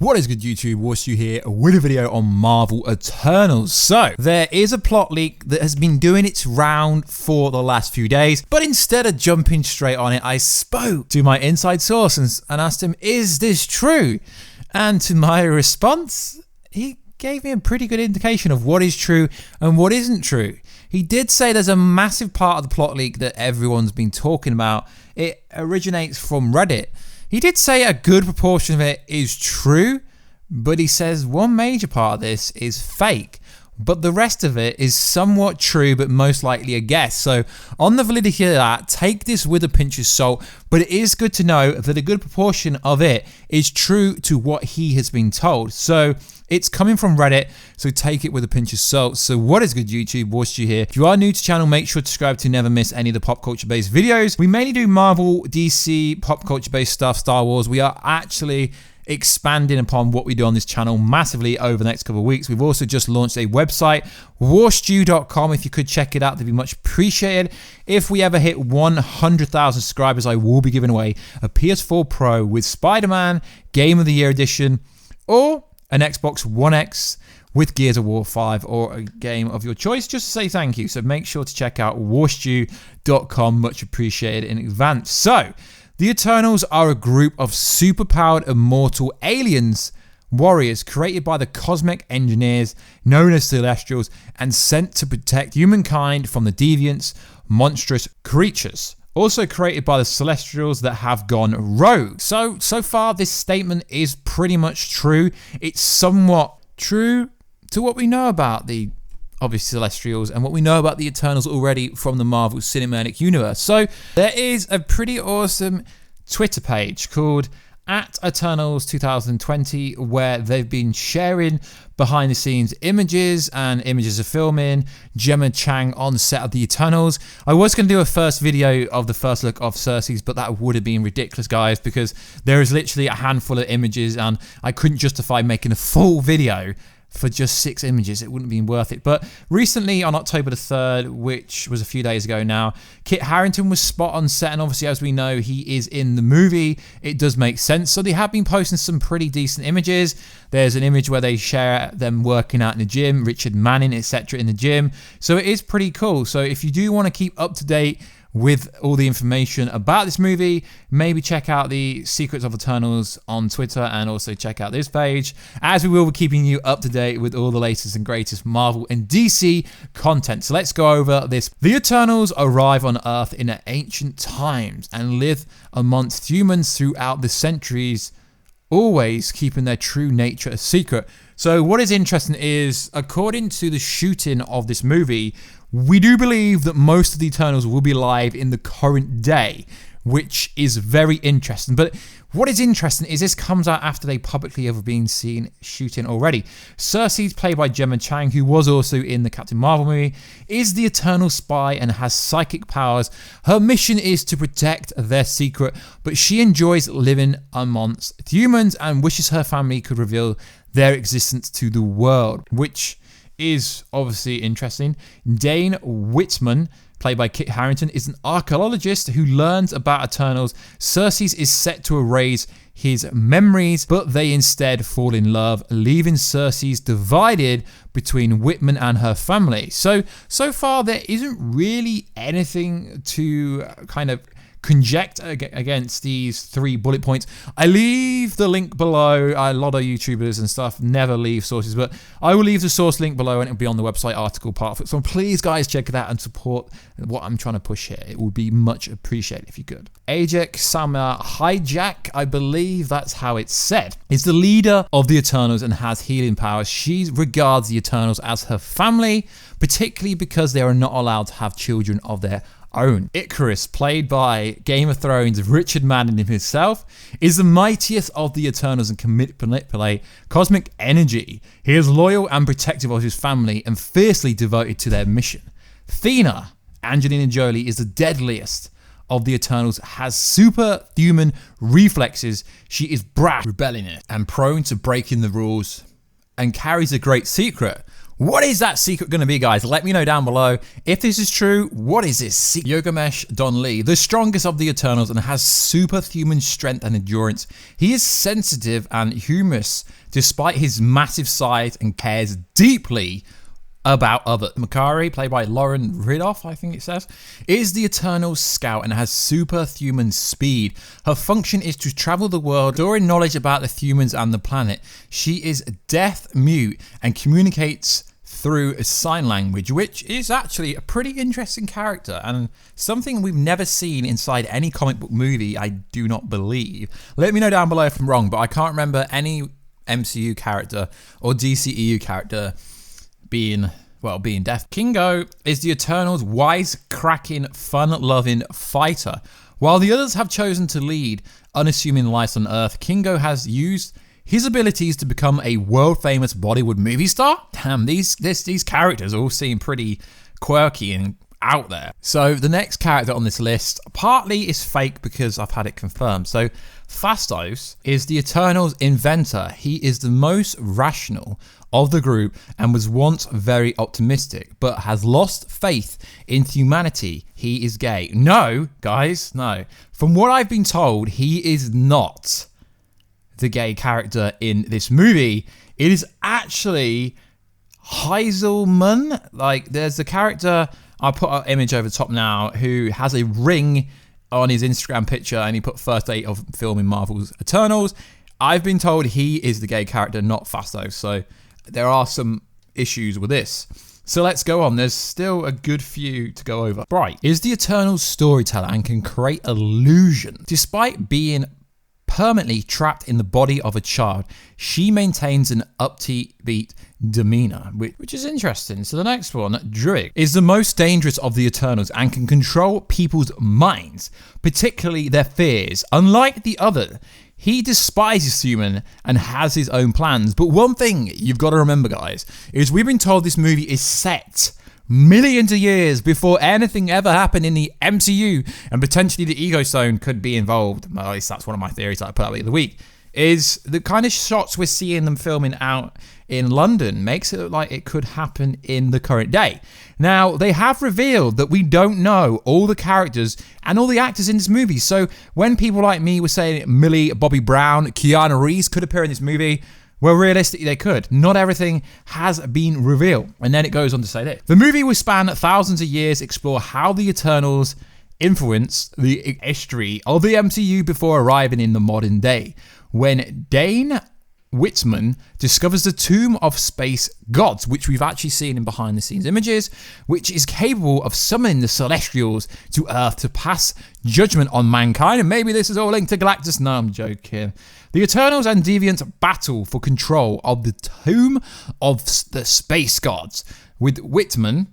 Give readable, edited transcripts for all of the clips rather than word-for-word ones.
What is good, YouTube? Warstu here with a video on Marvel Eternals. So, there is a plot leak that has been doing its round for the last few days, but instead of jumping straight on it, I spoke to my inside source and asked him, is this true? And to my response, he gave me a pretty good indication of what is true and what isn't true. He did say there's a massive part of the plot leak that everyone's been talking about. It originates from Reddit. He did say a good proportion of it is true, but he says one major part of this is fake. But the rest of it is somewhat true, but most likely a guess. So on the validity of that, take this with a pinch of salt, but it is good to know that a good proportion of it is true to what he has been told. So it's coming from Reddit, so take it with a pinch of salt. So what is good, YouTube? Warstu here. If you are new to the channel, make sure to subscribe to never miss any of the pop culture based videos. We mainly do Marvel, DC, pop culture based stuff, Star Wars. We are actually expanding upon what we do on this channel massively over the next couple of weeks. We've also just launched a website, warstu.com. If you could check it out, that'd be much appreciated. If we ever hit 100,000 subscribers, I will be giving away a PS4 Pro with Spider-Man Game of the Year Edition, or an Xbox One X with Gears of War 5, or a game of your choice, just to say thank you. So make sure to check out warstu.com. Much appreciated in advance. So the Eternals are a group of superpowered immortal aliens, warriors created by the cosmic engineers known as Celestials and sent to protect humankind from the deviants, monstrous creatures. Also created by the Celestials that have gone rogue. So far this statement is pretty much true. It's somewhat true to what we know about the obvious Celestials and what we know about the Eternals already from the Marvel Cinematic Universe. So there is a pretty awesome Twitter page called @Eternals2020 where they've been sharing behind the scenes images and images of filming Gemma Chan on set of the Eternals. I was going to do a first video of the first look of Cersei's, but that would have been ridiculous, guys, because there is literally a handful of images and I couldn't justify making a full video for just 6 images. It wouldn't have been worth it. But recently on October the 3rd, which was a few days ago now, Kit Harington was spot on set, and obviously as we know he is in the movie, it does make sense. So they have been posting some pretty decent images. There's an image where they share them working out in the gym, Richard Manning, etc. in the gym. So it is pretty cool. So if you do want to keep up to date with all the information about this movie, maybe check out the Secrets of Eternals on Twitter and also check out this page, as we will be keeping you up to date with all the latest and greatest Marvel and DC content. So let's go over this. The Eternals arrive on Earth in ancient times and live amongst humans throughout the centuries, always keeping their true nature a secret. So what is interesting is, according to the shooting of this movie, we do believe that most of the Eternals will be alive in the current day, which is very interesting. But what is interesting is this comes out after they publicly have been seen shooting already. Cersei's, played by Gemma Chan, who was also in the Captain Marvel movie, is the Eternal spy and has psychic powers. Her mission is to protect their secret, but she enjoys living amongst humans and wishes her family could reveal their existence to the world, which is obviously interesting. Dane Whitman, played by Kit Harington, is an archaeologist who learns about Eternals. Cersei's is set to erase his memories, but they instead fall in love, leaving Cersei's divided between Whitman and her family. So far there isn't really anything to kind of conject against these 3 bullet points. I leave the link below. A lot of YouTubers and stuff never leave sources, but I will leave the source link below and it'll be on the website article part of it. So please, guys, check it out and support what I'm trying to push here. It would be much appreciated if you could. Ajak Sama Hijack, I believe that's how it's said, is the leader of the Eternals and has healing powers. She regards the Eternals as her family, particularly because they are not allowed to have children of their own. Icarus, played by Game of Thrones Richard Manning himself, is the mightiest of the Eternals and can manipulate cosmic energy. He is loyal and protective of his family and fiercely devoted to their mission. Thena, Angelina Jolie, is the deadliest of the Eternals, has superhuman reflexes. She is brash, rebellious, and prone to breaking the rules, and carries a great secret. What is that secret going to be, guys? Let me know down below. If this is true, what is this secret? Gilgamesh Don Lee, the strongest of the Eternals and has superhuman strength and endurance. He is sensitive and humorous despite his massive size and cares deeply about others. Makari, played by Lauren Ridloff, I think it says, is the Eternal's scout and has superhuman speed. Her function is to travel the world, storing knowledge about the humans and the planet. She is deaf mute and communicates through sign language, which is actually a pretty interesting character and something we've never seen inside any comic book movie, I do not believe. Let me know down below if I'm wrong, but I can't remember any MCU character or DCEU character being deaf. Kingo is the Eternals' wise-cracking, fun-loving fighter. While the others have chosen to lead unassuming lives on Earth, Kingo has used his abilities to become a world-famous Bollywood movie star. Damn, these characters all seem pretty quirky and out there. So the next character on this list partly is fake because I've had it confirmed. So Phastos is the Eternals' inventor. He is the most rational of the group and was once very optimistic, but has lost faith in humanity. He is gay. No, guys, no. From what I've been told, he is not the gay character in this movie. It is actually Heiselman. Like, there's the character, I'll put an image over the top now, who has a ring on his Instagram picture and he put first date of filming Marvel's Eternals. I've been told he is the gay character, not Phastos. So there are some issues with this. So let's go on. There's still a good few to go over. Bright is the Eternals storyteller and can create illusion. Despite being permanently trapped in the body of a child, she maintains an upbeat demeanor, which is interesting. So the next one, Druid, is the most dangerous of the Eternals and can control people's minds, particularly their fears. Unlike the other, he despises human and has his own plans. But one thing you've got to remember, guys, is we've been told this movie is set millions of years before anything ever happened in the MCU, and potentially the Ego Stone could be involved. Well, at least that's one of my theories that I put out the other week. Is the kind of shots we're seeing them filming out in London makes it look like it could happen in the current day. Now, they have revealed that we don't know all the characters and all the actors in this movie. So when people like me were saying Millie Bobby Brown, Keanu Reeves could appear in this movie, well, realistically, they could. Not everything has been revealed. And then it goes on to say this. The movie will span thousands of years, explore how the Eternals influenced the history of the MCU before arriving in the modern day. When Dane Whitman discovers the tomb of space gods, which we've actually seen in behind the scenes images, which is capable of summoning the Celestials to Earth to pass judgment on mankind. And maybe this is all linked to Galactus. No, I'm joking. The Eternals and Deviants battle for control of the tomb of the space gods, with Whitman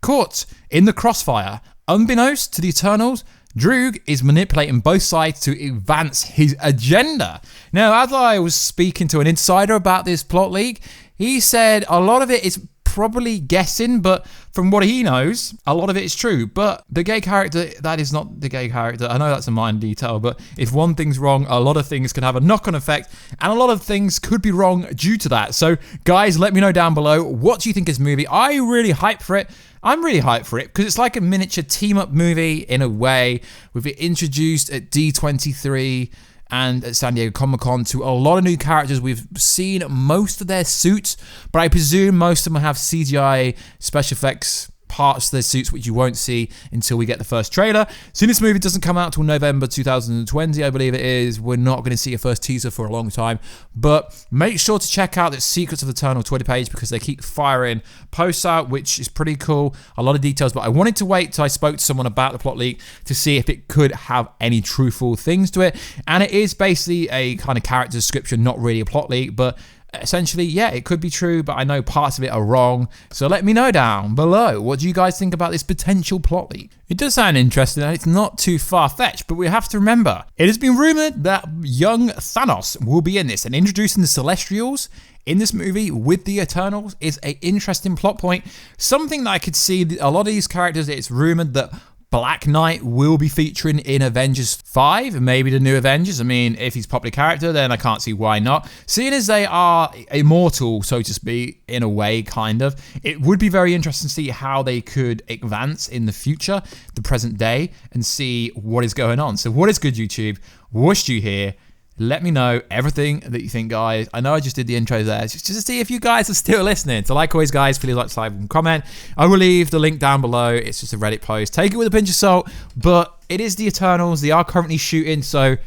caught in the crossfire. Unbeknownst to the Eternals, Droog is manipulating both sides to advance his agenda. Now, as I was speaking to an insider about this plot leak, he said a lot of it is probably guessing, but from what he knows, a lot of it is true. But the gay character, that is not the gay character. I know that's a minor detail, but if one thing's wrong, a lot of things can have a knock-on effect, and a lot of things could be wrong due to that. So, guys, let me know down below, what do you think of this movie? Are you really hyped for it? I'm really hyped for it because it's like a miniature team-up movie in a way. We've been introduced at D23 and at San Diego Comic-Con to a lot of new characters. We've seen most of their suits, but I presume most of them have CGI special effects parts of their suits, which you won't see until we get the first trailer. So this movie doesn't come out till November 2020, I believe it is. We're not going to see a first teaser for a long time, but make sure to check out the Secrets of the Eternal Twitter page because they keep firing posts out, which is pretty cool. A lot of details, but I wanted to wait till I spoke to someone about the plot leak to see if it could have any truthful things to it. And it is basically a kind of character description, not really a plot leak, but essentially, yeah, it could be true, but I know parts of it are wrong. So let me know down below. What do you guys think about this potential plot leak? It does sound interesting and it's not too far-fetched, but we have to remember, it has been rumored that young Thanos will be in this, and introducing the Celestials in this movie with the Eternals is an interesting plot point. Something that I could see, a lot of these characters, it's rumored that Black Knight will be featuring in Avengers 5, maybe the new Avengers. I mean, if he's a popular character, then I can't see why not. Seeing as they are immortal, so to speak, in a way, kind of, it would be very interesting to see how they could advance in the future, the present day, and see what is going on. So what is good, YouTube? Warstu here. Let me know everything that you think, guys. I know I just did the intro there, just to see if you guys are still listening. So like always, guys, please like, subscribe, and comment. I will leave the link down below. It's just a Reddit post. Take it with a pinch of salt, but it is the Eternals. They are currently shooting, so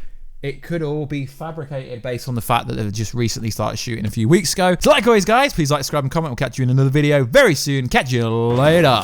it could all be fabricated based on the fact that they've just recently started shooting a few weeks ago. So like always, guys, please like, subscribe, and comment. We'll catch you in another video very soon. Catch you later.